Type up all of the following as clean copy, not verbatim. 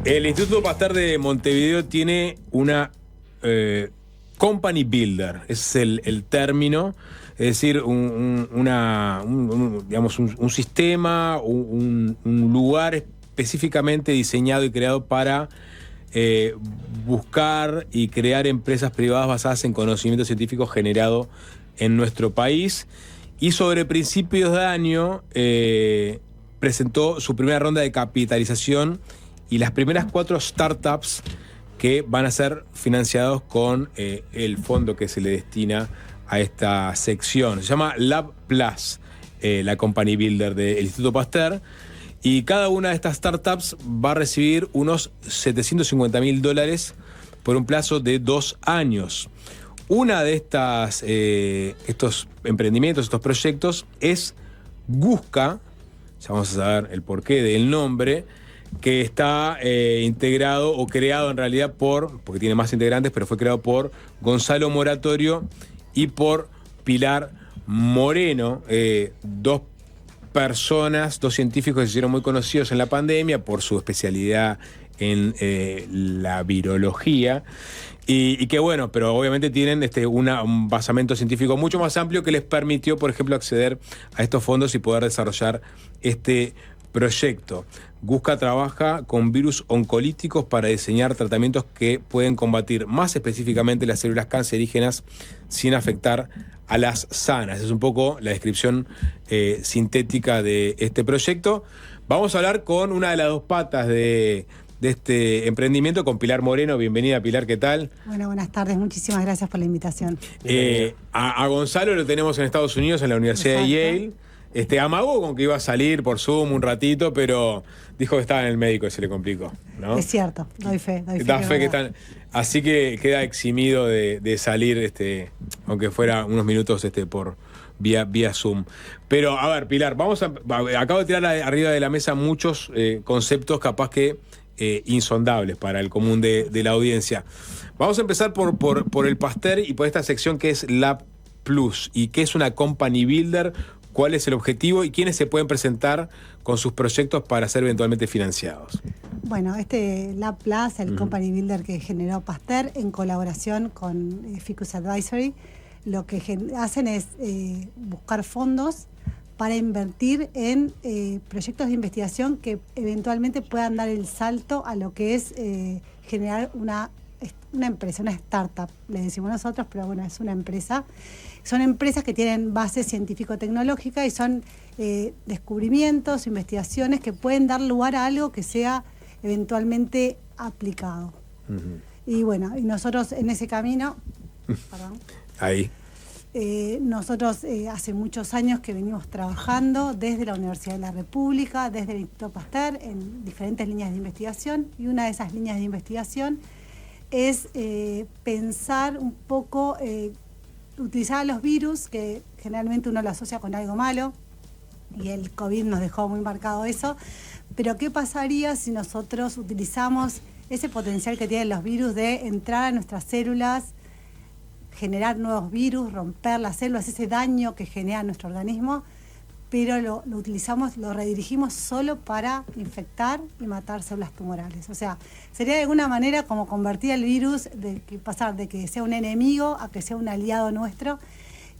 El Instituto Pasteur de Montevideo tiene una company builder, es el término, es decir, digamos, un sistema, un lugar específicamente diseñado y creado para buscar y crear empresas privadas basadas en conocimiento científico generado en nuestro país. Y sobre principios de año presentó su primera ronda de capitalización y las primeras 4 startups que van a ser financiados con el fondo que se le destina a esta sección. Se llama Lab Plus, la company builder del Instituto Pasteur. Y cada una de estas startups va a recibir unos $750.000 por un plazo de 2 años. Una de estos emprendimientos, estos proyectos, es Gusca, ya vamos a saber el porqué del nombre, que está integrado o creado en realidad porque tiene más integrantes, pero fue creado por Gonzalo Moratorio y por Pilar Moreno, dos científicos que se hicieron muy conocidos en la pandemia por su especialidad en la virología. Y que bueno, pero obviamente tienen un basamento científico mucho más amplio que les permitió, por ejemplo, acceder a estos fondos y poder desarrollar este proyecto. Gusca trabaja con virus oncolíticos para diseñar tratamientos que pueden combatir más específicamente las células cancerígenas sin afectar a las sanas. Es un poco la descripción sintética de este proyecto. Vamos a hablar con una de las 2 patas de este emprendimiento, con Pilar Moreno. Bienvenida, Pilar, ¿qué tal? Bueno, buenas tardes, muchísimas gracias por la invitación. A Gonzalo lo tenemos en Estados Unidos, en la Universidad de Yale. Amagó con que iba a salir por Zoom un ratito, pero dijo que estaba en el médico y se le complicó, ¿no? Es cierto, doy fe. Da fe que están. Así que queda eximido de salir, aunque fuera unos minutos por vía Zoom. Pero, a ver, Pilar, acabo de tirar arriba de la mesa muchos conceptos capaz que insondables para el común de la audiencia. Vamos a empezar por el Pasteur y por esta sección que es Lab Plus, y qué es una company builder, cuál es el objetivo y quiénes se pueden presentar con sus proyectos para ser eventualmente financiados. Bueno, Lab Plus, el company builder que generó Pasteur en colaboración con Ficus Advisory, lo que hacen es buscar fondos para invertir en proyectos de investigación que eventualmente puedan dar el salto a lo que es generar una empresa, una startup, le decimos nosotros, pero bueno, es una empresa. Son empresas que tienen base científico-tecnológica y son descubrimientos, investigaciones que pueden dar lugar a algo que sea eventualmente aplicado. Uh-huh. Y bueno, y nosotros en ese camino... perdón. Ahí. Nosotros hace muchos años que venimos trabajando desde la Universidad de la República, desde el Instituto Pasteur, en diferentes líneas de investigación, y una de esas líneas de investigación es pensar un poco, utilizar a los virus, que generalmente uno lo asocia con algo malo, y el COVID nos dejó muy marcado eso, pero ¿qué pasaría si nosotros utilizamos ese potencial que tienen los virus de entrar a nuestras células, generar nuevos virus, romper las células, ese daño que genera nuestro organismo, pero lo utilizamos, lo redirigimos solo para infectar y matar células tumorales? O sea, sería de alguna manera como convertir el virus, pasar de que sea un enemigo a que sea un aliado nuestro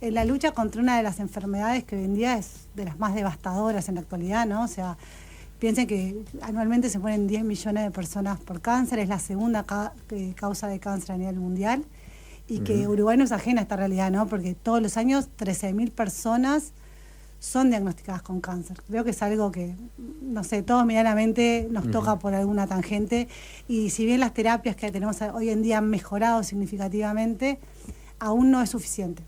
en la lucha contra una de las enfermedades que hoy en día es de las más devastadoras en la actualidad, ¿no? O sea, piensen que anualmente se mueren 10 millones de personas por cáncer, es la segunda causa de cáncer a nivel mundial. Y que Uruguay no es ajena a esta realidad, ¿no? Porque todos los años 13.000 personas son diagnosticadas con cáncer. Creo que es algo que, no sé, todos medianamente nos toca por alguna tangente. Y si bien las terapias que tenemos hoy en día han mejorado significativamente, aún no es suficiente.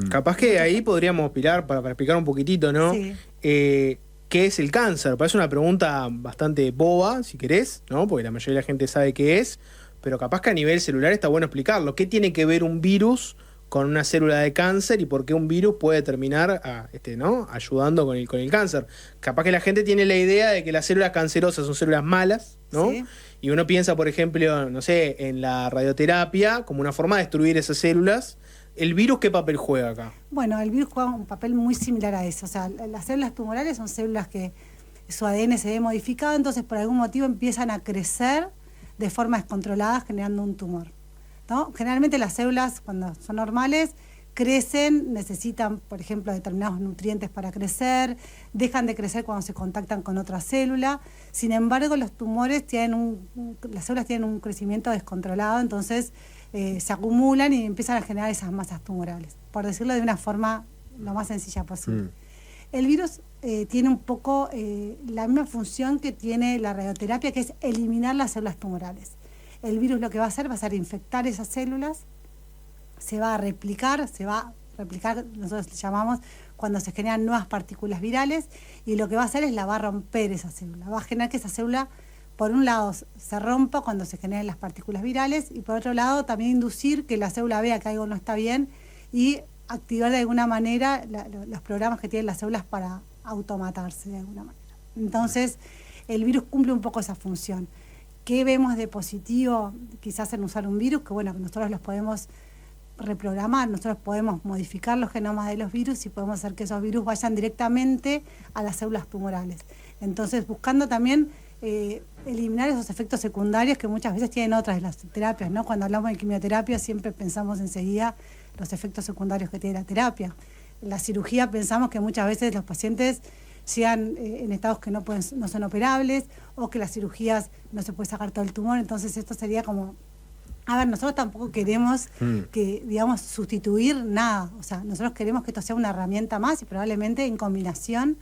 Capaz que ahí podríamos pilar para explicar un poquitito, ¿no? Sí. ¿Qué es el cáncer? Parece una pregunta bastante boba, si querés, ¿no? Porque la mayoría de la gente sabe qué es. Pero capaz que a nivel celular está bueno explicarlo. ¿Qué tiene que ver un virus con una célula de cáncer y por qué un virus puede terminar ¿no? ayudando con el cáncer? Capaz que la gente tiene la idea de que las células cancerosas son células malas, ¿no? Sí. Y uno piensa, por ejemplo, no sé, en la radioterapia como una forma de destruir esas células. ¿El virus qué papel juega acá? Bueno, el virus juega un papel muy similar a eso. O sea, las células tumorales son células que su ADN se ve modificado, entonces por algún motivo empiezan a crecer de forma descontrolada, generando un tumor, ¿no? Generalmente las células, cuando son normales, crecen, necesitan, por ejemplo, determinados nutrientes para crecer, dejan de crecer cuando se contactan con otra célula. Sin embargo, los tumores las células tienen un crecimiento descontrolado, entonces se acumulan y empiezan a generar esas masas tumorales, por decirlo de una forma lo más sencilla posible. El virus tiene un poco la misma función que tiene la radioterapia, que es eliminar las células tumorales. El virus lo que va a hacer infectar esas células, se va a replicar, nosotros le llamamos cuando se generan nuevas partículas virales, y lo que va a hacer es la va a romper esa célula, va a generar que esa célula, por un lado, se rompa cuando se generan las partículas virales, y por otro lado también inducir que la célula vea que algo no está bien y activar de alguna manera los programas que tienen las células para automatarse de alguna manera. Entonces, el virus cumple un poco esa función. ¿Qué vemos de positivo quizás en usar un virus? Que bueno, que nosotros los podemos reprogramar, nosotros podemos modificar los genomas de los virus y podemos hacer que esos virus vayan directamente a las células tumorales. Entonces, buscando también eliminar esos efectos secundarios que muchas veces tienen otras de las terapias, ¿no? Cuando hablamos de quimioterapia siempre pensamos enseguida los efectos secundarios que tiene la terapia. En la cirugía pensamos que muchas veces los pacientes llegan en estados que no son operables, o que las cirugías no se puede sacar todo el tumor. Entonces esto sería como... A ver, nosotros tampoco queremos que, digamos, sustituir nada. O sea, nosotros queremos que esto sea una herramienta más y probablemente en combinación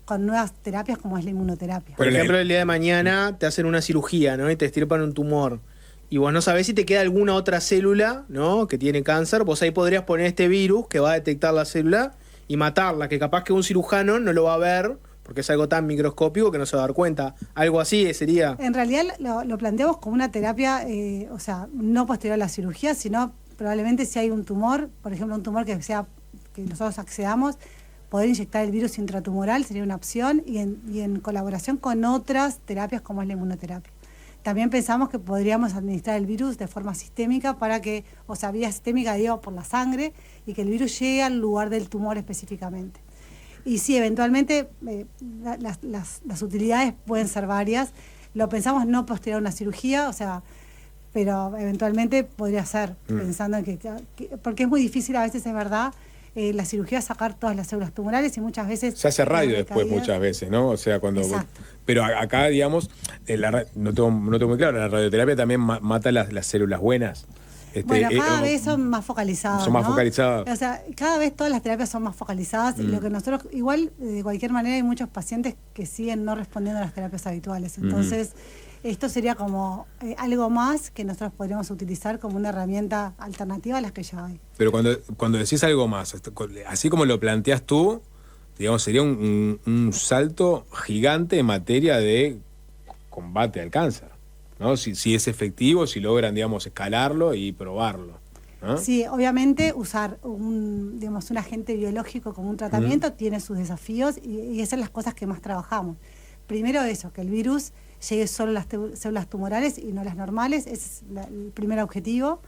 con nuevas terapias como es la inmunoterapia. Por ejemplo, el día de mañana te hacen una cirugía, ¿no? Y te extirpan un tumor. Y vos no sabés si te queda alguna otra célula, ¿no? Que tiene cáncer. Vos ahí podrías poner este virus que va a detectar la célula y matarla, que capaz que un cirujano no lo va a ver porque es algo tan microscópico que no se va a dar cuenta. Algo así sería... En realidad lo planteamos como una terapia, o sea, no posterior a la cirugía, sino probablemente si hay un tumor, por ejemplo, un tumor que nosotros accedamos, poder inyectar el virus intratumoral sería una opción, y en colaboración con otras terapias como es la inmunoterapia. También pensamos que podríamos administrar el virus de forma sistémica para que, o sea, vía sistémica, digo, por la sangre, y que el virus llegue al lugar del tumor específicamente. Y sí, eventualmente las utilidades pueden ser varias. Lo pensamos no posterior a una cirugía, o sea, pero eventualmente podría ser, pensando en que porque es muy difícil a veces, es verdad, la cirugía sacar todas las células tumorales, y muchas veces... Se hace radio después muchas veces, ¿no? O sea, cuando... Exacto. Pero acá, digamos, no tengo muy claro, la radioterapia también mata las células buenas. Bueno, cada vez son más focalizadas. Son más focalizadas. O sea, cada vez todas las terapias son más focalizadas, y lo que nosotros, igual, de cualquier manera, hay muchos pacientes que siguen no respondiendo a las terapias habituales. Entonces, esto sería como algo más que nosotros podríamos utilizar como una herramienta alternativa a las que ya hay. Pero cuando decís algo más, así como lo planteas tú, digamos, sería un salto gigante en materia de combate al cáncer, ¿no? Si es efectivo, si logran, digamos, escalarlo y probarlo, ¿no? Sí, obviamente usar un agente biológico como un tratamiento tiene sus desafíos, y esas son las cosas que más trabajamos. Primero eso, que el virus llegue solo a las células tumorales y no a las normales, ese es el primer objetivo,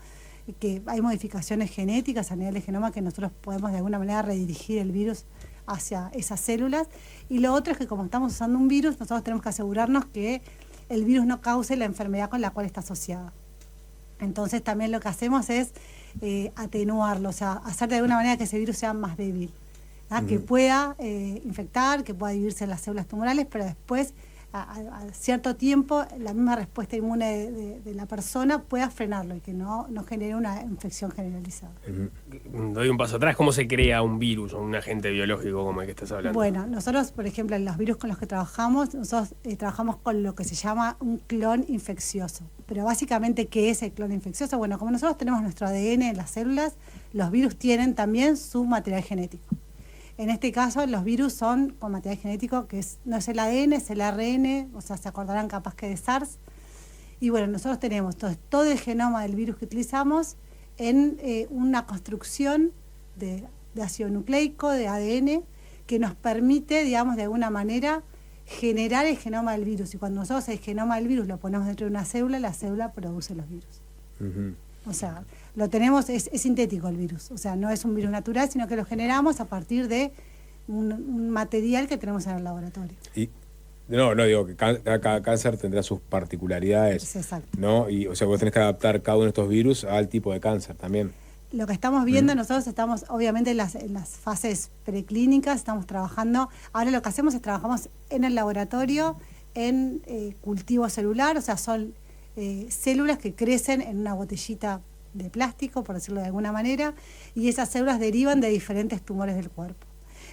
que hay modificaciones genéticas a nivel de genoma que nosotros podemos de alguna manera redirigir el virus hacia esas células. Y lo otro es que como estamos usando un virus, nosotros tenemos que asegurarnos que el virus no cause la enfermedad con la cual está asociada. Entonces también lo que hacemos es atenuarlo, o sea, hacer de alguna manera que ese virus sea más débil, que pueda infectar, que pueda dividirse en las células tumorales, pero después, a cierto tiempo, la misma respuesta inmune de la persona pueda frenarlo y que no genere una infección generalizada. Doy un paso atrás. ¿Cómo se crea un virus o un agente biológico como el que estás hablando? Bueno, nosotros, por ejemplo, en los virus con los que trabajamos, nosotros trabajamos con lo que se llama un clon infeccioso. Pero básicamente, ¿qué es el clon infeccioso? Bueno, como nosotros tenemos nuestro ADN en las células, los virus tienen también su material genético. En este caso, los virus son con material genético que no es el ADN, es el ARN, o sea, se acordarán capaz que de SARS. Y bueno, nosotros tenemos todo el genoma del virus que utilizamos en una construcción de ácido nucleico, de ADN, que nos permite, digamos, de alguna manera, generar el genoma del virus. Y cuando nosotros el genoma del virus lo ponemos dentro de una célula, la célula produce los virus. O sea, lo tenemos, es sintético el virus, o sea, no es un virus natural, sino que lo generamos a partir de un material que tenemos en el laboratorio. No, digo que cada cáncer tendrá sus particularidades, Es exacto. ¿no? Y, o sea, vos tenés que adaptar cada uno de estos virus al tipo de cáncer también. Lo que estamos viendo, nosotros estamos obviamente en las fases preclínicas, estamos trabajando, ahora lo que hacemos es trabajamos en el laboratorio, en cultivo celular, o sea, son células que crecen en una botellita de plástico, por decirlo de alguna manera, y esas células derivan de diferentes tumores del cuerpo.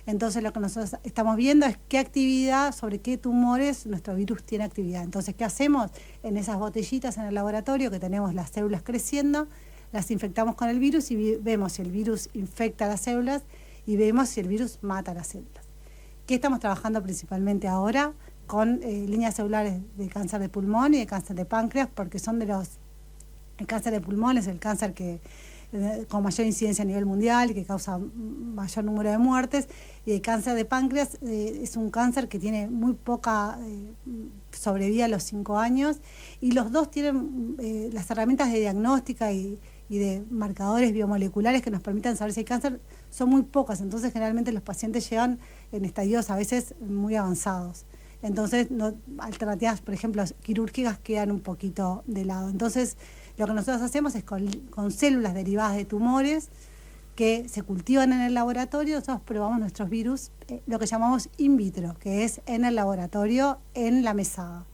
Entonces lo que nosotros estamos viendo es qué actividad, sobre qué tumores nuestro virus tiene actividad. Entonces, ¿qué hacemos? En esas botellitas en el laboratorio que tenemos las células creciendo, las infectamos con el virus y vemos si el virus infecta las células y vemos si el virus mata las células. ¿Qué estamos trabajando principalmente ahora? Con líneas celulares de cáncer de pulmón y de cáncer de páncreas, porque son el cáncer de pulmón es el cáncer que con mayor incidencia a nivel mundial, que causa mayor número de muertes, y el cáncer de páncreas es un cáncer que tiene muy poca sobrevida a los 5 años, y los dos tienen las herramientas de diagnóstica y de marcadores biomoleculares que nos permitan saber si hay cáncer, son muy pocas, entonces generalmente los pacientes llegan en estadios a veces muy avanzados. Entonces, alternativas, por ejemplo, quirúrgicas quedan un poquito de lado. Entonces, lo que nosotros hacemos es con células derivadas de tumores que se cultivan en el laboratorio, nosotros probamos nuestros virus, lo que llamamos in vitro, que es en el laboratorio, en la mesada.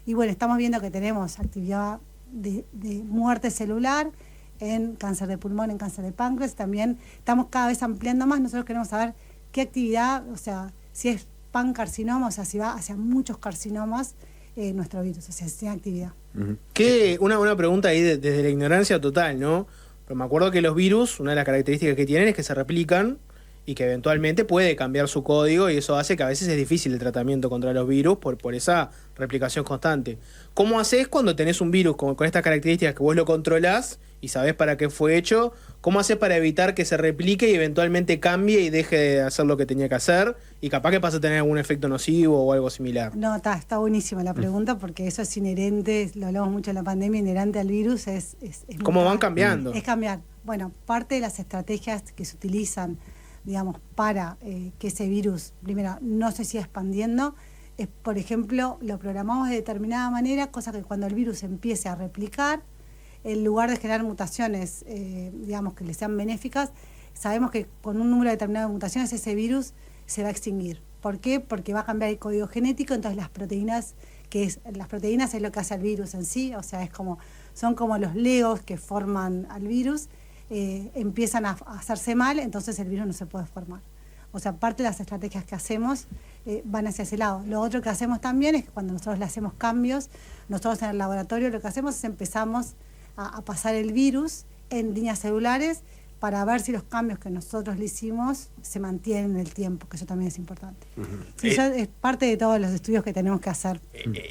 Y bueno, estamos viendo que tenemos actividad de muerte celular en cáncer de pulmón, en cáncer de páncreas, también estamos cada vez ampliando más, nosotros queremos saber qué actividad, o sea, si es pancarcinoma, o sea, si va hacia muchos carcinomas nuestro virus, o sea, si tiene actividad. Una pregunta ahí desde la ignorancia total, ¿no? Pero me acuerdo que los virus, una de las características que tienen es que se replican y que eventualmente puede cambiar su código, y eso hace que a veces es difícil el tratamiento contra los virus por esa replicación constante. ¿Cómo haces cuando tenés un virus con estas características que vos lo controlás y sabés para qué fue hecho? ¿Cómo haces para evitar que se replique y eventualmente cambie y deje de hacer lo que tenía que hacer y capaz que pase a tener algún efecto nocivo o algo similar? No, está buenísima la pregunta, porque eso es inherente, lo hablamos mucho en la pandemia, inherente al virus es ¿Cómo van cambiando? Es cambiar. Bueno, parte de las estrategias que se utilizan, digamos, para que ese virus, primero, no se siga expandiendo, es, por ejemplo, lo programamos de determinada manera, cosa que cuando el virus empiece a replicar, en lugar de generar mutaciones, digamos, que le sean benéficas, sabemos que con un número determinado de mutaciones ese virus se va a extinguir. ¿Por qué? Porque va a cambiar el código genético, entonces las proteínas es lo que hace al virus en sí, o sea, son como los legos que forman al virus, empiezan a hacerse mal, entonces el virus no se puede formar. O sea, parte de las estrategias que hacemos van hacia ese lado. Lo otro que hacemos también es que cuando nosotros le hacemos cambios, nosotros en el laboratorio lo que hacemos es empezamos a pasar el virus en líneas celulares para ver si los cambios que nosotros le hicimos se mantienen en el tiempo, que eso también es importante. Sí, eso es parte de todos los estudios que tenemos que hacer.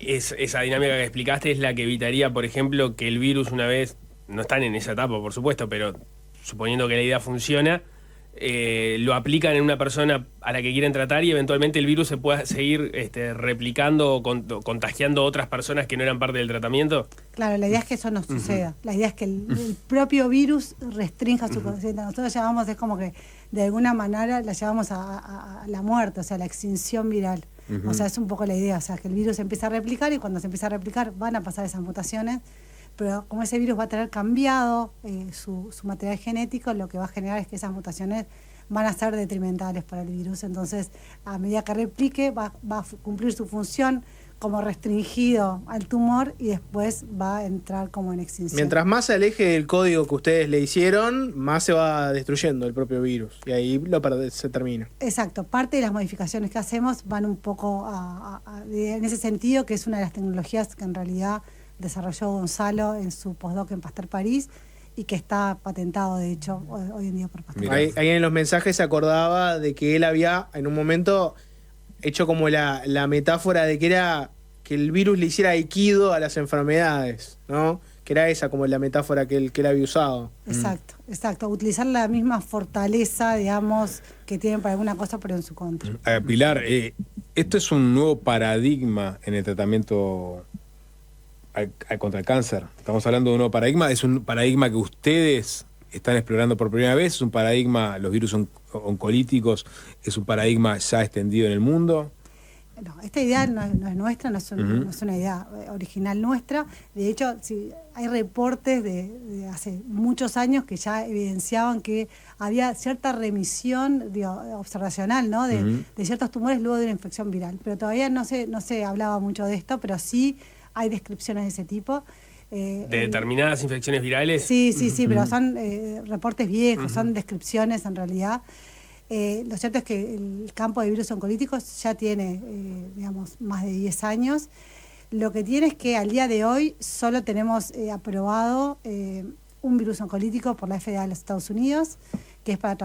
Esa dinámica que explicaste es la que evitaría, por ejemplo, que el virus una vez, no están en esa etapa, por supuesto, pero suponiendo que la idea funciona, lo aplican en una persona a la que quieren tratar y eventualmente el virus se pueda seguir replicando o contagiando a otras personas que no eran parte del tratamiento. Claro, la idea es que eso no suceda. La idea es que el propio virus restrinja su conciencia. Nosotros llamamos, es como que de alguna manera la llevamos a la muerte, o sea, a la extinción viral. O sea, es un poco la idea, o sea, que el virus empieza a replicar y cuando se empieza a replicar van a pasar esas mutaciones, pero como ese virus va a tener cambiado su material genético, lo que va a generar es que esas mutaciones van a ser detrimentales para el virus. Entonces, a medida que replique, va a cumplir su función como restringido al tumor y después va a entrar como en extinción. Mientras más se aleje del código que ustedes le hicieron, más se va destruyendo el propio virus y ahí se termina. Exacto, parte de las modificaciones que hacemos van un poco en ese sentido, que es una de las tecnologías que en realidad desarrolló Gonzalo en su postdoc en Pasteur París y que está patentado, de hecho, hoy en día por Pasteur. Ahí en los mensajes se acordaba de que él había en un momento hecho como la metáfora de que el virus le hiciera aikido a las enfermedades, ¿no? Que era esa como la metáfora que él había usado. Exacto. Utilizar la misma fortaleza, digamos, que tienen para alguna cosa, pero en su contra. Pilar, esto es un nuevo paradigma en el tratamiento contra el cáncer. Estamos hablando de un nuevo paradigma. Es un paradigma que ustedes están explorando por primera vez. Es un paradigma, los virus oncolíticos, es un paradigma ya extendido en el mundo. No, esta idea no es nuestra, no es una idea original nuestra. De hecho, hay reportes de hace muchos años que ya evidenciaban que había cierta remisión observacional, ¿no? de ciertos tumores luego de una infección viral. Pero todavía no se hablaba mucho de esto, pero sí hay descripciones de ese tipo. ¿De determinadas infecciones virales? Sí, pero son reportes viejos, son descripciones en realidad. Lo cierto es que el campo de virus oncolíticos ya tiene, más de 10 años. Lo que tiene es que al día de hoy solo tenemos aprobado un virus oncolítico por la FDA de los Estados Unidos, que es para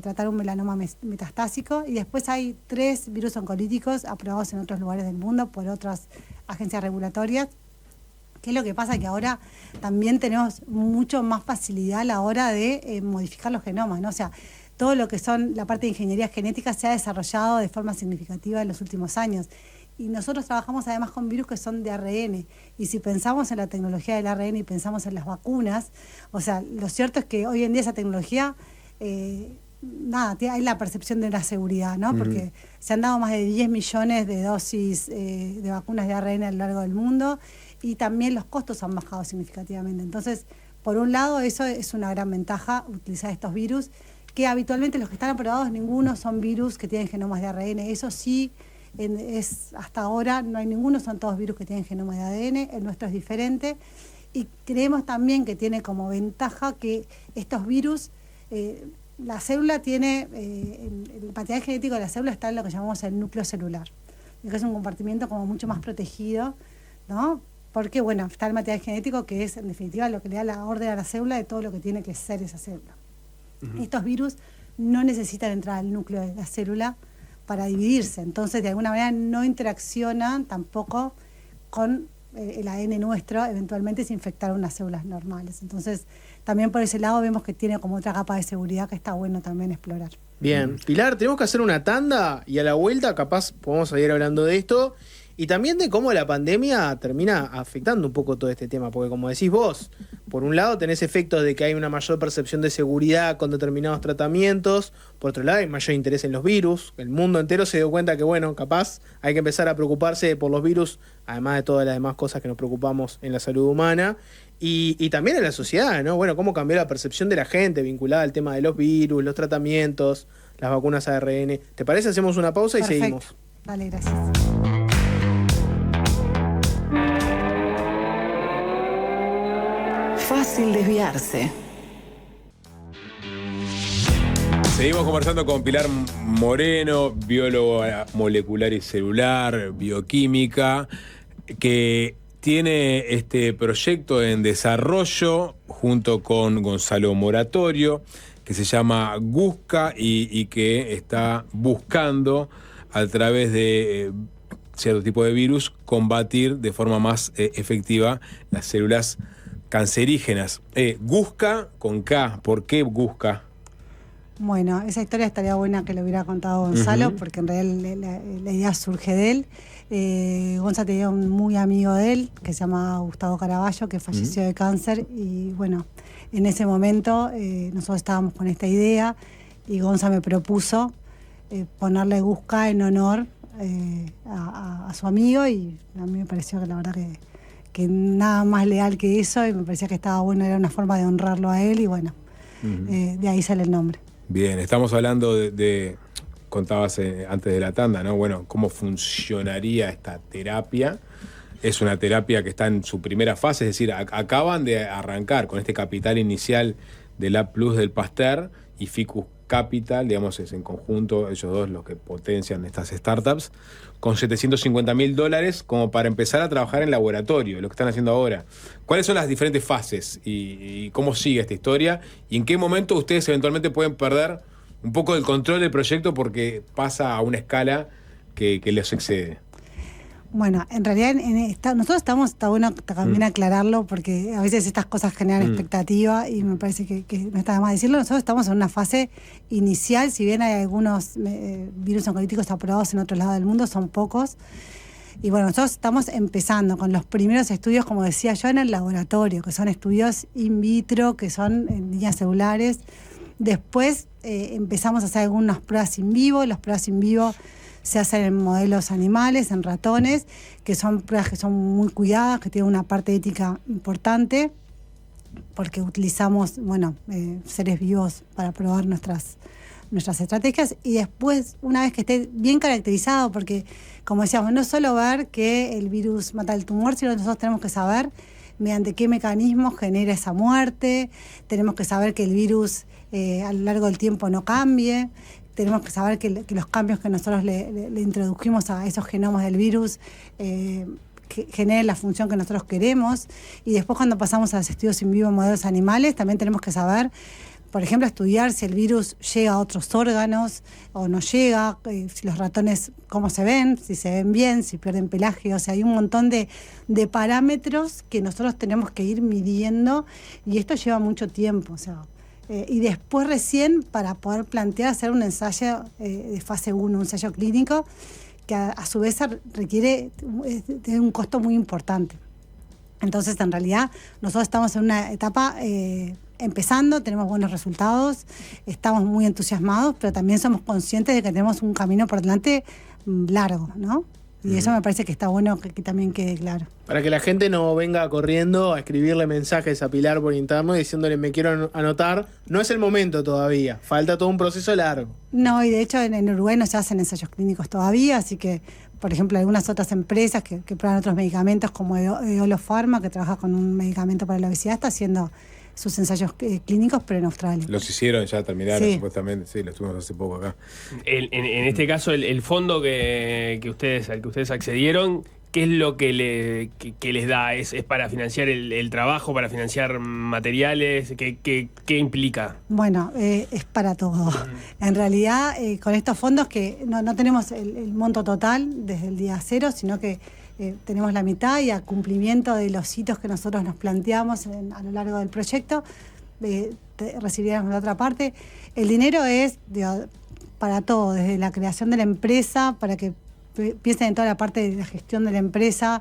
tratar un melanoma metastásico, y después hay 3 virus oncolíticos aprobados en otros lugares del mundo por otras agencias regulatorias. ¿Qué es lo que pasa? Que ahora también tenemos mucho más facilidad a la hora de modificar los genomas, ¿no? O sea, todo lo que son la parte de ingeniería genética se ha desarrollado de forma significativa en los últimos años. Y nosotros trabajamos además con virus que son de ARN. Y si pensamos en la tecnología del ARN y pensamos en las vacunas, o sea, lo cierto es que hoy en día esa tecnología, hay la percepción de una seguridad, ¿no? Porque se han dado más de 10 millones de dosis de vacunas de ARN a lo largo del mundo, y también los costos han bajado significativamente. Entonces, por un lado, eso es una gran ventaja, utilizar estos virus, que habitualmente los que están aprobados, ninguno son virus que tienen genomas de ARN. Eso sí, hasta ahora no hay ninguno, son todos virus que tienen genomas de ADN. El nuestro es diferente. Y creemos también que tiene como ventaja que estos virus, la célula tiene, el material genético de la célula está en lo que llamamos el núcleo celular, que es un compartimiento como mucho más protegido, ¿no? Porque, está el material genético, que es, en definitiva, lo que le da la orden a la célula de todo lo que tiene que ser esa célula. Estos virus no necesitan entrar al núcleo de la célula para dividirse, entonces de alguna manera no interaccionan tampoco con el ADN nuestro, eventualmente se infectaron unas células normales. Entonces también por ese lado vemos que tiene como otra capa de seguridad que está bueno también explorar. Bien, Pilar, tenemos que hacer una tanda y a la vuelta capaz podemos seguir hablando de esto y también de cómo la pandemia termina afectando un poco todo este tema, porque como decís vos, por un lado tenés efectos de que hay una mayor percepción de seguridad con determinados tratamientos, por otro lado hay mayor interés en los virus, el mundo entero se dio cuenta que capaz hay que empezar a preocuparse por los virus, además de todas las demás cosas que nos preocupamos en la salud humana, y también en la sociedad, ¿no? Cómo cambió la percepción de la gente vinculada al tema de los virus, los tratamientos, las vacunas ARN. ¿Te parece? Hacemos una pausa. Perfecto. Y seguimos. Vale, gracias. Fácil desviarse. Seguimos conversando con Pilar Moreno, bióloga molecular y celular, bioquímica, que tiene este proyecto en desarrollo junto con Gonzalo Moratorio, que se llama GUSCA y que está buscando, a través de cierto tipo de virus, combatir de forma más efectiva las células cancerígenas. GUSCA con K, ¿por qué GUSCA? Bueno, esa historia estaría buena que lo hubiera contado Gonzalo, porque en realidad la idea surge de él. Gonzalo tenía un muy amigo de él, que se llama Gustavo Caraballo, que falleció de cáncer, y en ese momento nosotros estábamos con esta idea, y Gonzalo me propuso ponerle GUSCA en honor a su amigo, y a mí me pareció que la verdad que nada más leal que eso, y me parecía que estaba bueno, era una forma de honrarlo a él, y de ahí sale el nombre. Bien, estamos hablando de contabas antes de la tanda, ¿no? Cómo funcionaría esta terapia. Es una terapia que está en su primera fase, es decir, acaban de arrancar con este capital inicial de Lab Plus del Pasteur y Ficus Capital, digamos, es en conjunto ellos dos los que potencian estas startups, con $750,000 como para empezar a trabajar en laboratorio, lo que están haciendo ahora. ¿Cuáles son las diferentes fases y cómo sigue esta historia? ¿Y en qué momento ustedes eventualmente pueden perder un poco del control del proyecto porque pasa a una escala que les excede? Bueno, en realidad nosotros está bueno también aclararlo, porque a veces estas cosas generan expectativa y me parece que no está de más decirlo. Nosotros estamos en una fase inicial, si bien hay algunos virus oncolíticos aprobados en otros lados del mundo, son pocos. Y nosotros estamos empezando con los primeros estudios, como decía yo, en el laboratorio, que son estudios in vitro, que son en líneas celulares. Después empezamos a hacer algunas pruebas in vivo. Las pruebas in vivo se hacen en modelos animales, en ratones, que son pruebas que son muy cuidadas, que tienen una parte ética importante, porque utilizamos, seres vivos para probar nuestras estrategias, y después, una vez que esté bien caracterizado, porque, como decíamos, no es solo ver que el virus mata el tumor, sino que nosotros tenemos que saber mediante qué mecanismos genera esa muerte, tenemos que saber que el virus a lo largo del tiempo no cambie, tenemos que saber que los cambios que nosotros le introdujimos a esos genomas del virus que generen la función que nosotros queremos, y después cuando pasamos a los estudios in vivo en modelos animales, también tenemos que saber, por ejemplo, estudiar si el virus llega a otros órganos o no llega, si los ratones cómo se ven, si se ven bien, si pierden pelaje. O sea, hay un montón de parámetros que nosotros tenemos que ir midiendo, y esto lleva mucho tiempo. O sea, y después recién, para poder plantear hacer un ensayo de fase 1, un ensayo clínico, que a su vez requiere de un costo muy importante. Entonces, en realidad, nosotros estamos en una etapa empezando, tenemos buenos resultados, estamos muy entusiasmados, pero también somos conscientes de que tenemos un camino por delante largo, ¿no? Y eso me parece que está bueno que también quede claro. Para que la gente no venga corriendo a escribirle mensajes a Pilar por interno diciéndole me quiero anotar, no es el momento todavía, falta todo un proceso largo. No, y de hecho en Uruguay no se hacen ensayos clínicos todavía, así que, por ejemplo, algunas otras empresas que prueban otros medicamentos, como Eolo Pharma, que trabaja con un medicamento para la obesidad, está haciendo sus ensayos clínicos, pero en Australia. Los hicieron, ya terminaron, Sí. supuestamente. Sí, los tuvimos hace poco acá. En este caso, el fondo al que ustedes accedieron, ¿qué es lo que les da? ¿Es para financiar el trabajo, para financiar materiales? ¿Qué implica? Bueno, es para todo. En realidad, con estos fondos que no tenemos el monto total desde el día cero, sino que tenemos la mitad, y a cumplimiento de los hitos que nosotros nos planteamos a lo largo del proyecto, recibiríamos la otra parte. El dinero es para todo, desde la creación de la empresa, para que piensen en toda la parte de la gestión de la empresa,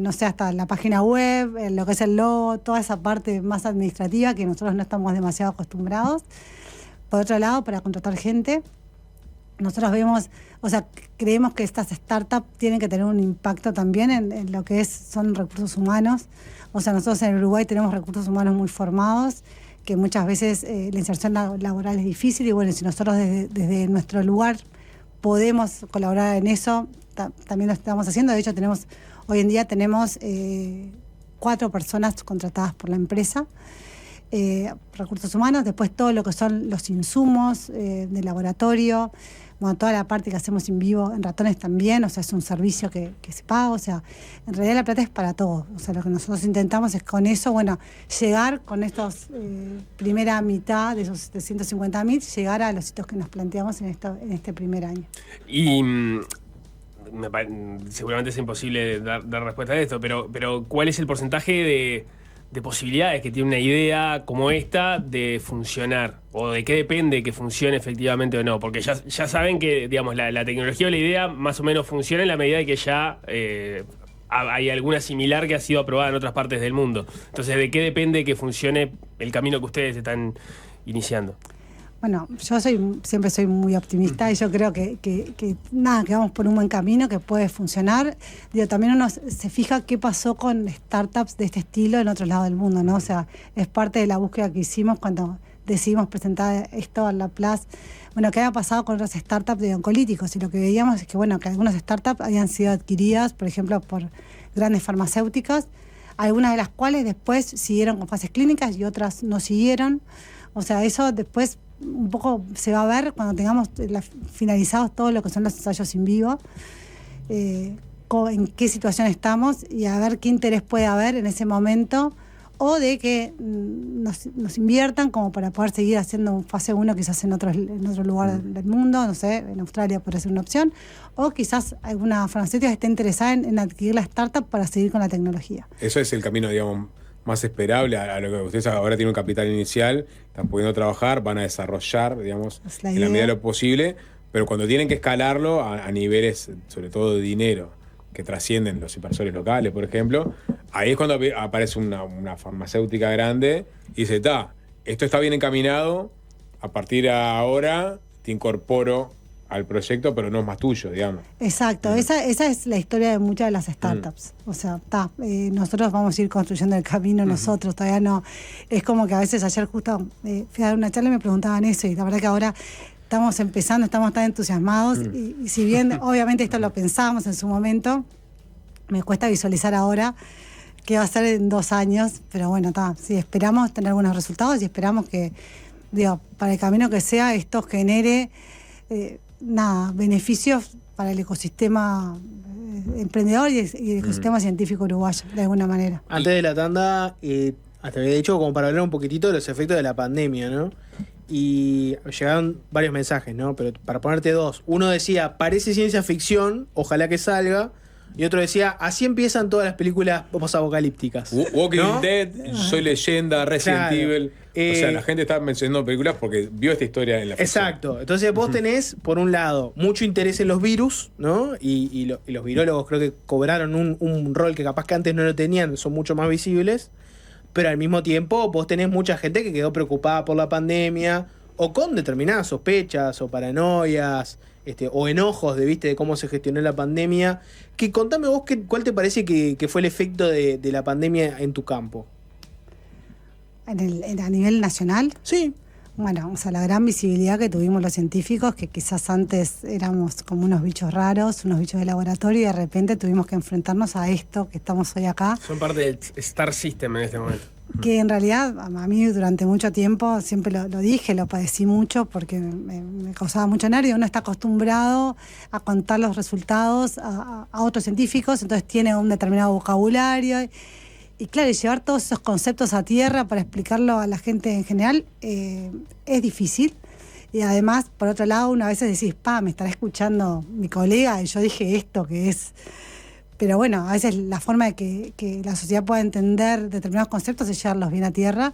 hasta la página web, lo que es el logo, toda esa parte más administrativa que nosotros no estamos demasiado acostumbrados. Por otro lado, para contratar gente, nosotros creemos que estas startups tienen que tener un impacto también en lo que son recursos humanos. O sea, nosotros en Uruguay tenemos recursos humanos muy formados, que muchas veces la inserción laboral es difícil, y bueno, si nosotros desde nuestro lugar podemos colaborar en eso, también lo estamos haciendo. De hecho, hoy en día tenemos 4 personas contratadas por la empresa. Recursos humanos, después todo lo que son los insumos de laboratorio, toda la parte que hacemos en vivo en ratones también, o sea, es un servicio que se paga, o sea, en realidad la plata es para todo. O sea, lo que nosotros intentamos es con eso, llegar con estos primera mitad de esos 750.000, llegar a los hitos que nos planteamos en este primer año. Y seguramente es imposible dar respuesta a esto, pero ¿cuál es el porcentaje de posibilidades que tiene una idea como esta de funcionar? ¿O de qué depende que funcione efectivamente o no? Porque ya saben que, digamos, la tecnología o la idea más o menos funciona en la medida de que ya hay alguna similar que ha sido aprobada en otras partes del mundo. Entonces, ¿de qué depende que funcione el camino que ustedes están iniciando? Bueno, yo siempre soy muy optimista, y yo creo que vamos por un buen camino, que puede funcionar. También uno se fija qué pasó con startups de este estilo en otros lados del mundo, ¿no? O sea, es parte de la búsqueda que hicimos cuando decidimos presentar esto a la Plus. ¿Qué había pasado con otras startups de oncolíticos? Y lo que veíamos es que, que algunas startups habían sido adquiridas, por ejemplo, por grandes farmacéuticas, algunas de las cuales después siguieron con fases clínicas y otras no siguieron. O sea, eso después un poco se va a ver cuando tengamos finalizados todo lo que son los ensayos in vivo, en qué situación estamos, y a ver qué interés puede haber en ese momento, o de que nos inviertan como para poder seguir haciendo un fase 1 quizás en otro lugar del mundo, no sé, en Australia podría ser una opción, o quizás alguna farmacéutica esté interesada en adquirir la startup para seguir con la tecnología. Eso es el camino, digamos, más esperable a lo que ustedes ahora tienen un capital inicial, están pudiendo trabajar, van a desarrollar, digamos, en la medida de lo posible, pero cuando tienen que escalarlo a niveles, sobre todo de dinero, que trascienden los inversores locales, por ejemplo, ahí es cuando aparece una farmacéutica grande y dice, esto está bien encaminado, a partir de ahora te incorporo al proyecto, pero no es más tuyo, digamos. Exacto, esa es la historia de muchas de las startups. O sea, nosotros vamos a ir construyendo el camino nosotros, todavía no. Es como que a veces ayer justo fui a dar una charla y me preguntaban eso, y la verdad que ahora estamos empezando, estamos tan entusiasmados, y si bien obviamente esto lo pensábamos en su momento, me cuesta visualizar ahora qué va a ser en 2 años, pero bueno, sí, esperamos tener buenos resultados y esperamos que, para el camino que sea, esto genere beneficios para el ecosistema emprendedor y el ecosistema científico uruguayo, de alguna manera. Antes de la tanda, hasta había dicho como para hablar un poquitito de los efectos de la pandemia, ¿no? Y llegaron varios mensajes, ¿no? Pero para ponerte 2. Uno decía, parece ciencia ficción, ojalá que salga. Y otro decía, así empiezan todas las películas posapocalípticas. Walking ¿no? Dead, Soy Leyenda, Resident Claro. Evil. O sea, la gente está mencionando películas porque vio esta historia en la ficción. Exacto. Entonces vos tenés, por un lado, mucho interés en los virus, ¿no? Y los virólogos creo que cobraron un rol que capaz que antes no lo tenían, son mucho más visibles. Pero al mismo tiempo vos tenés mucha gente que quedó preocupada por la pandemia o con determinadas sospechas o paranoias o enojos de cómo se gestionó la pandemia. Contame vos cuál te parece que fue el efecto de la pandemia en tu campo. A nivel nacional, Sí. bueno, o sea, la gran visibilidad que tuvimos los científicos, que quizás antes éramos como unos bichos raros, unos bichos de laboratorio, y de repente tuvimos que enfrentarnos a esto que estamos hoy acá. Son parte del Star System en este momento. Que en realidad a mí durante mucho tiempo, siempre lo dije, lo padecí mucho porque me causaba mucho nervio. Uno está acostumbrado a contar los resultados a otros científicos, entonces tiene un determinado vocabulario. Y claro, llevar todos esos conceptos a tierra para explicarlo a la gente en general es difícil. Y además, por otro lado, uno a veces decís, me estará escuchando mi colega y yo dije esto que es... Pero bueno, a veces la forma de que la sociedad pueda entender determinados conceptos es llevarlos bien a tierra.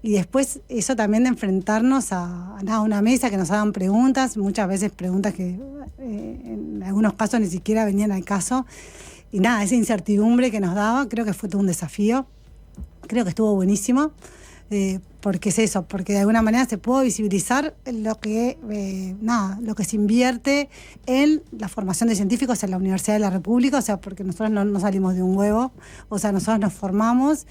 Y después eso también de enfrentarnos a una mesa que nos hagan preguntas, muchas veces preguntas que en algunos casos ni siquiera venían al caso. Y esa incertidumbre que nos daba, creo que fue todo un desafío. Creo que estuvo buenísimo. Porque es eso, porque de alguna manera se pudo visibilizar lo que se invierte en la formación de científicos en la Universidad de la República, o sea, porque nosotros no salimos de un huevo, o sea, nosotros nos formamos,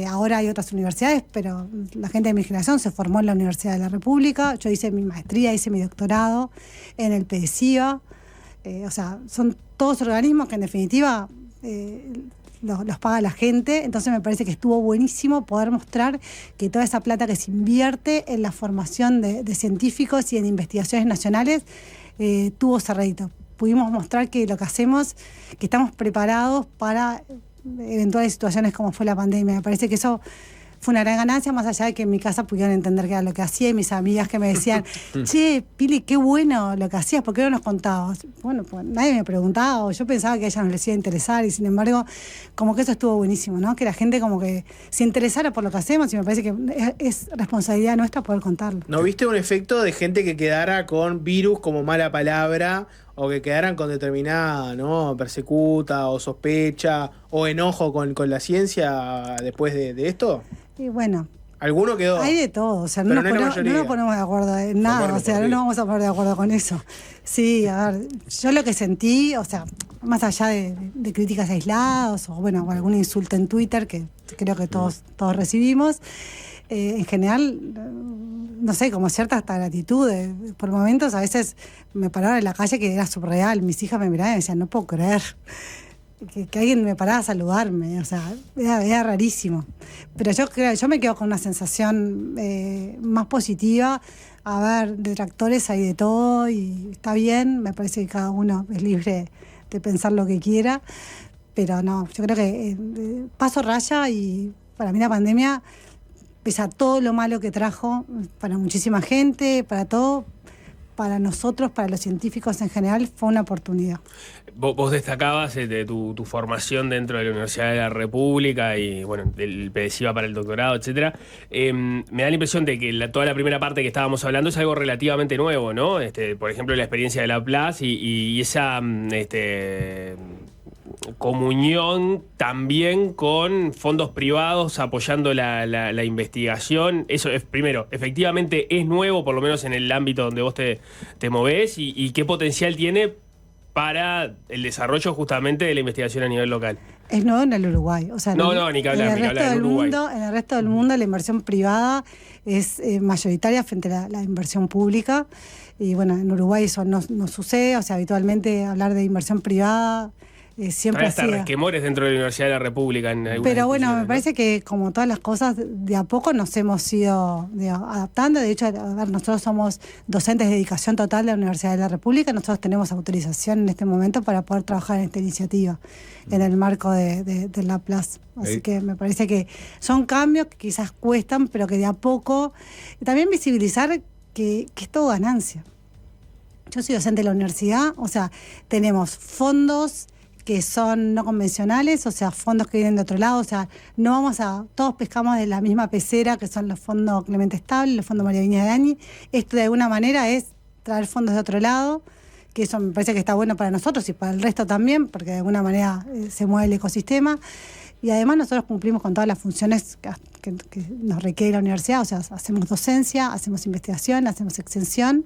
ahora hay otras universidades, pero la gente de mi generación se formó en la Universidad de la República, yo hice mi maestría, hice mi doctorado en el PDCIVA, o sea, son todos organismos que en definitiva... los paga la gente, entonces me parece que estuvo buenísimo poder mostrar que toda esa plata que se invierte en la formación de científicos y en investigaciones nacionales tuvo ese rédito. Pudimos mostrar que lo que hacemos, que estamos preparados para eventuales situaciones como fue la pandemia. Me parece que eso fue una gran ganancia, más allá de que en mi casa pudieron entender qué era lo que hacía, y mis amigas que me decían, che, Pili, qué bueno lo que hacías, ¿por qué no nos contabas? Bueno, pues nadie me preguntaba, o yo pensaba que a ellas no les iba a interesar, y sin embargo, como que eso estuvo buenísimo, ¿no? Que la gente como que se interesara por lo que hacemos, y me parece que es responsabilidad nuestra poder contarlo. ¿No viste un efecto de gente que quedara con virus como mala palabra, o que quedaran con determinada, ¿no?, persecuta o sospecha o enojo con la ciencia después de esto? Y bueno, ¿Alguno quedó? hay de todo, o sea, no nos ponemos de acuerdo en nada, o sea, no nos vamos a poner de acuerdo con eso. Sí, a ver, yo lo que sentí, o sea, más allá de críticas aisladas o bueno, o algún insulto en Twitter que creo que todos recibimos, en general, no sé, como cierta hasta gratitud. Por momentos a veces me paraban en la calle que era surreal, mis hijas me miraban y me decían, no puedo creer que alguien me parara a saludarme, o sea, era rarísimo. Pero yo me quedo con una sensación más positiva. A ver, detractores hay de todo y está bien, me parece que cada uno es libre de pensar lo que quiera, pero no, yo creo que paso raya, y para mí la pandemia, pese a todo lo malo que trajo para muchísima gente, para todo, para nosotros, para los científicos en general, fue una oportunidad. Vos destacabas de tu formación dentro de la Universidad de la República y, bueno, del PDCIVA para el doctorado, etcétera. Me da la impresión de que toda la primera parte que estábamos hablando es algo relativamente nuevo, ¿no? Por ejemplo, la experiencia de Laplace y esa comunión también con fondos privados apoyando la investigación. Eso es, primero, efectivamente es nuevo, por lo menos en el ámbito donde vos te movés, y qué potencial tiene para el desarrollo justamente de la investigación a nivel local. Es nuevo en el Uruguay. O sea, ni que hablar, en el resto del mundo la inversión privada es mayoritaria frente a la inversión pública. Y bueno, en Uruguay eso no sucede. O sea, habitualmente hablar de inversión privada siempre hasta resquemores dentro de la Universidad de la República. Pero bueno, me parece que como todas las cosas, de a poco nos hemos ido adaptando. De hecho, nosotros somos docentes de dedicación total de la Universidad de la República. Nosotros tenemos autorización en este momento para poder trabajar en esta iniciativa en el marco de la Plus. Así que me parece que son cambios que quizás cuestan, pero que de a poco también visibilizar que es todo ganancia. Yo soy docente de la universidad, o sea, tenemos fondos que son no convencionales, o sea, fondos que vienen de otro lado, o sea, todos pescamos de la misma pecera, que son los fondos Clemente Estable, los fondos María Viña de Dani. Esto de alguna manera es traer fondos de otro lado, que eso me parece que está bueno para nosotros y para el resto también, porque de alguna manera se mueve el ecosistema. Y además nosotros cumplimos con todas las funciones que nos requiere la universidad, o sea, hacemos docencia, hacemos investigación, hacemos extensión.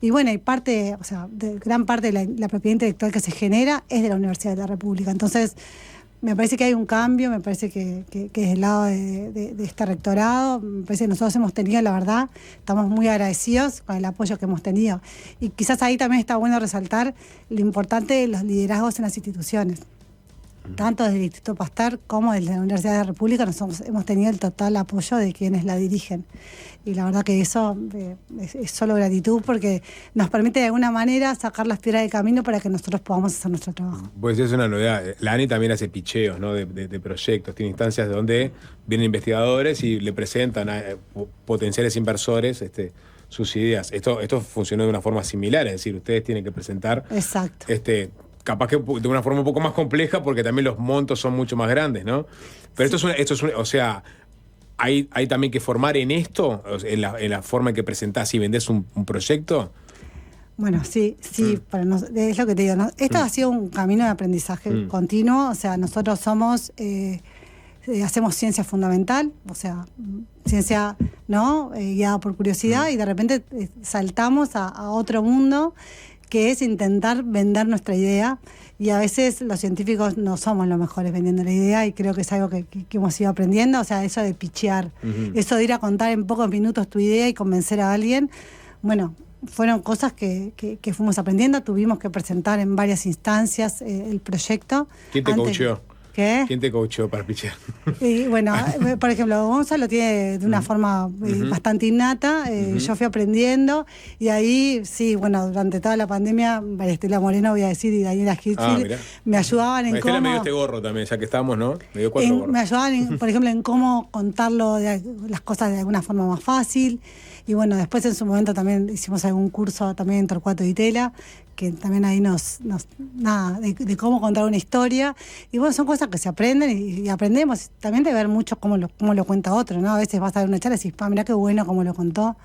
Y bueno, gran parte de la propiedad intelectual que se genera es de la Universidad de la República. Entonces, me parece que hay un cambio, me parece que desde el lado de este rectorado, me parece que nosotros hemos tenido, la verdad, estamos muy agradecidos con el apoyo que hemos tenido. Y quizás ahí también está bueno resaltar lo importante de los liderazgos en las instituciones. Tanto desde el Instituto Pasteur como desde la Universidad de la República hemos tenido el total apoyo de quienes la dirigen. Y la verdad que eso es solo gratitud, porque nos permite de alguna manera sacar las piedras del camino para que nosotros podamos hacer nuestro trabajo. Pues es una novedad. La ANI también hace picheos, ¿no? de proyectos, tiene instancias donde vienen investigadores y le presentan a potenciales inversores sus ideas. Esto funcionó de una forma similar, es decir, ustedes tienen que presentar... Exacto. Capaz que de una forma un poco más compleja, porque también los montos son mucho más grandes, ¿no? Pero sí. esto es o sea, hay también que formar en esto, en la forma en que presentás y vendés un proyecto. Bueno, sí, es lo que te digo, ¿no? Esto ha sido un camino de aprendizaje continuo, o sea, nosotros hacemos ciencia fundamental, o sea, ciencia, ¿no? Guiada por curiosidad, y de repente saltamos a otro mundo, que es intentar vender nuestra idea, y a veces los científicos no somos los mejores vendiendo la idea, y creo que es algo que hemos ido aprendiendo, o sea, eso de pichear, eso de ir a contar en pocos minutos tu idea y convencer a alguien, bueno, fueron cosas que fuimos aprendiendo, tuvimos que presentar en varias instancias el proyecto. ¿Quién te coacheó? ¿Qué? ¿Quién te coachó para pichear? Y bueno, por ejemplo, Gonzalo lo tiene de una forma bastante innata. Yo fui aprendiendo, y ahí, sí, bueno, durante toda la pandemia, María Estela Moreno, voy a decir, y Daniela Hitfield, me ayudaban en cómo... me dio este gorro también, ya que estábamos, ¿no? Me dio 4 gorros. Me ayudaban, por ejemplo, en cómo contarlo las cosas de alguna forma más fácil. Y bueno, después en su momento también hicimos algún curso también en Torcuato Di Tella, que también ahí de cómo contar una historia. Y bueno, son cosas que se aprenden y aprendemos también de ver mucho cómo lo cuenta otro, ¿no? A veces vas a ver una charla y decís, mirá qué bueno cómo lo contó.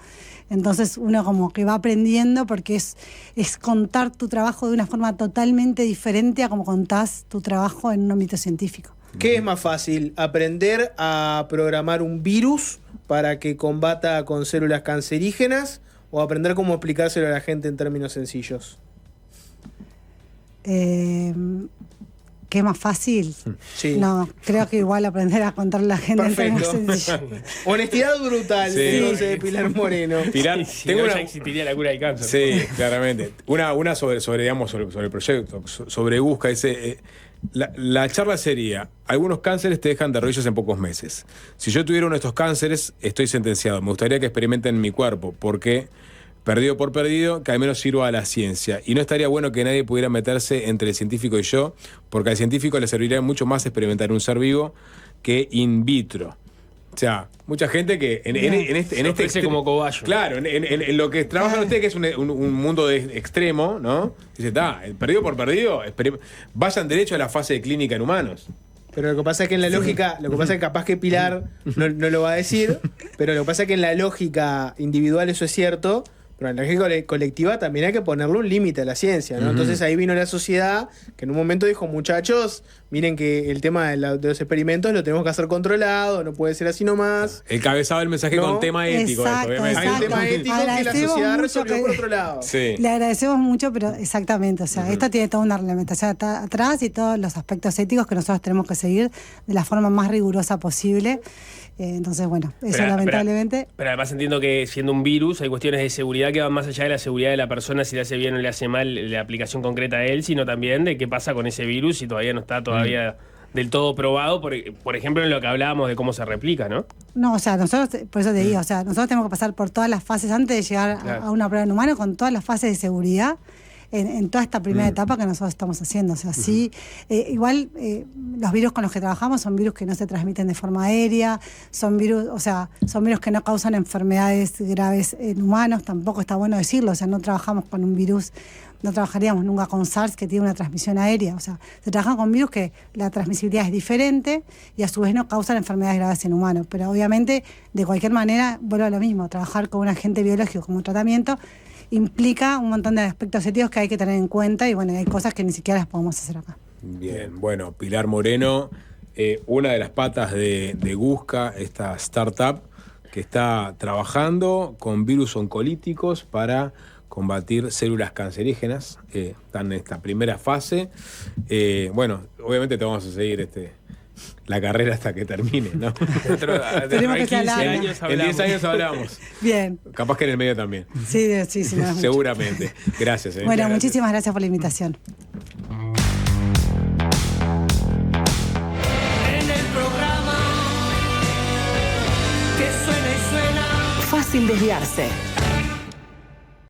Entonces uno como que va aprendiendo, porque es contar tu trabajo de una forma totalmente diferente a como contás tu trabajo en un ámbito científico. ¿Qué es más fácil? ¿Aprender a programar un virus para que combata con células cancerígenas, o aprender cómo explicárselo a la gente en términos sencillos? ¿Qué es más fácil? Sí. No, creo que igual aprender a contarle a la gente en términos sencillos. Honestidad brutal, sí. entonces, de Pilar Moreno. Pilar, ya existiría la cura del cáncer. Sí, claramente. Una sobre el proyecto, sobre Busca, dice... La charla sería: algunos cánceres te dejan de rodillas en pocos meses. Si yo tuviera uno de estos cánceres, estoy sentenciado. Me gustaría que experimenten en mi cuerpo, porque, perdido por perdido, que al menos sirva a la ciencia. Y no estaría bueno que nadie pudiera meterse entre el científico y yo, porque al científico le serviría mucho más experimentar en un ser vivo que in vitro. O sea, mucha gente que en este como cobayo. Claro, en lo que trabajan ustedes, que es un mundo extremo, ¿no? Dice, perdido por perdido, vayan derecho a la fase de clínica en humanos. Pero lo que pasa es que en la lógica, lo que pasa es que capaz que Pilar no lo va a decir, pero lo que pasa es que en la lógica individual eso es cierto, pero en la lógica colectiva también hay que ponerle un límite a la ciencia, ¿no? Entonces ahí vino la sociedad que en un momento dijo, muchachos, miren que el tema de los experimentos lo tenemos que hacer controlado, no puede ser así nomás. El cabezado del mensaje con tema ético, Exacto, obviamente. Hay un tema ético que la sociedad resolvió por otro lado. Sí. Le agradecemos mucho, pero exactamente, o sea, esto tiene toda una reglamentación atrás y todos los aspectos éticos que nosotros tenemos que seguir de la forma más rigurosa posible. Entonces, bueno, eso lamentablemente... Pero además entiendo que siendo un virus hay cuestiones de seguridad que van más allá de la seguridad de la persona, si le hace bien o le hace mal la aplicación concreta a él, sino también de qué pasa con ese virus si todavía no está del todo probado, por ejemplo, en lo que hablábamos de cómo se replica, ¿no? No, o sea, nosotros, por eso te digo, o sea, nosotros tenemos que pasar por todas las fases antes de llegar a una prueba en humano, con todas las fases de seguridad en toda esta primera etapa que nosotros estamos haciendo. O sea, sí, igual los virus con los que trabajamos son virus que no se transmiten de forma aérea, son virus que no causan enfermedades graves en humanos, tampoco está bueno decirlo, o sea, no trabajamos con un virus, no trabajaríamos nunca con SARS que tiene una transmisión aérea, o sea, se trabajan con virus que la transmisibilidad es diferente y a su vez no causan enfermedades graves en humanos, pero obviamente de cualquier manera vuelvo a lo mismo, trabajar con un agente biológico como tratamiento implica un montón de aspectos éticos que hay que tener en cuenta y bueno, hay cosas que ni siquiera las podemos hacer acá. Bien, bueno, Pilar Moreno, una de las patas de Gusca, esta startup que está trabajando con virus oncolíticos para combatir células cancerígenas, están en esta primera fase. Bueno, obviamente te vamos a seguir la carrera hasta que termine, ¿no? Tenemos que ser 15 larga. años En 10 años hablamos. Bien. Capaz que en el medio también. Sí, no, mucho. Seguramente. Gracias. Bueno, Gracias. muchísimas gracias por la invitación. En el programa que suena y suena. Fácil desviarse.